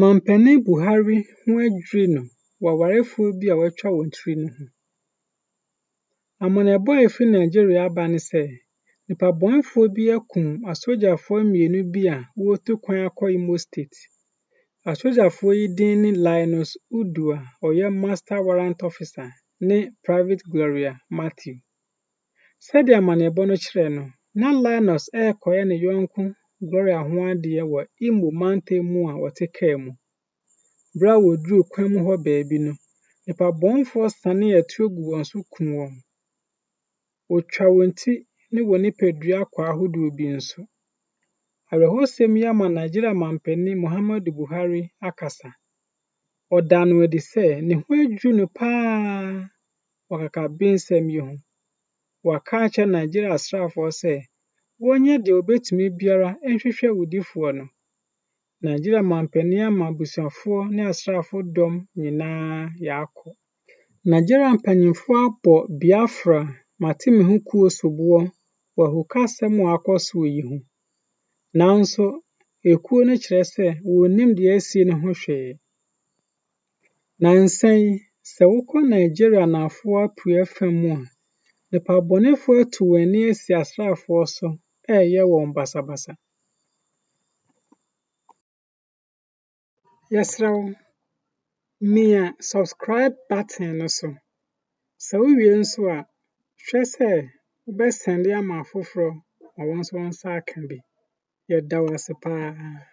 Mampanin Buhari ho adwiri no wɔawarefoɔ bi a wɔatwa wɔn tiri no ho. Amanebɔ a efi Nigeria aba ne sɛ, nipabɔnfoɔ bi akum asogyafoɔ 2 bi a wɔretu kwan akɔ Imo State. Asogyafoɔ yi din ne Linus Udu a ɔyɛ Master Warrant Officer ne Private Gloria Matthew. Sɛdeɛ amanebɔ no kyerɛ no, na Linus ɛrekɔyɛ ne yɔnko Gloria ho adeɛ wɔ Imo mantam mu a wɔte kaa mu. Bere a wɔduruu kwan mu hɔ baabi no, nipabɔnfoɔ sanee atuo gu wɔn so kum wɔn. Wɔtwa wɔn ti ne wɔn nipadua kwa ahodoɔ bi nso. Awerɛhosɛm yi ama Nigeria Mampanin Muhammadu Buhari Akasa. Ɔdaa no adi sɛ ne ho adwiri no paa wɔ akakabensɛm yi ho. Wɔaka akyerɛ Nigeria asraafoɔ sɛ wɔnyɛ deɛ wɔbɛtumi biara nhwehwɛ awudifoɔ no. Nigeria Mampanin ama abusuafoɔ ne asraafoɔdɔm nyinaa yaakɔ. Nigeria mpanyinfoɔ abɔ Biafra mateme ho kuo soboɔ wɔ Hwehwɛ a akɔ so yi ho. Nanso, ekuo no kyerɛ sɛ wɔnnim deɛ asie no ho hwee. Nansa yi, sɛ wokɔ Nigeria anafoɔ apuei fam mu a, nipabɔnefoɔ atu wɔn ani asi asraafoɔ so ɛreyɛ wɔn basabasa. Yɛsrɛ wo, mia subscribe button no so. Sɛ wowie nso a, hwɛ sɛ wobɛsɛnde ama afoforɔ ma wɔn nso wɔn nsa aka bi. Yɛda wo ase paa.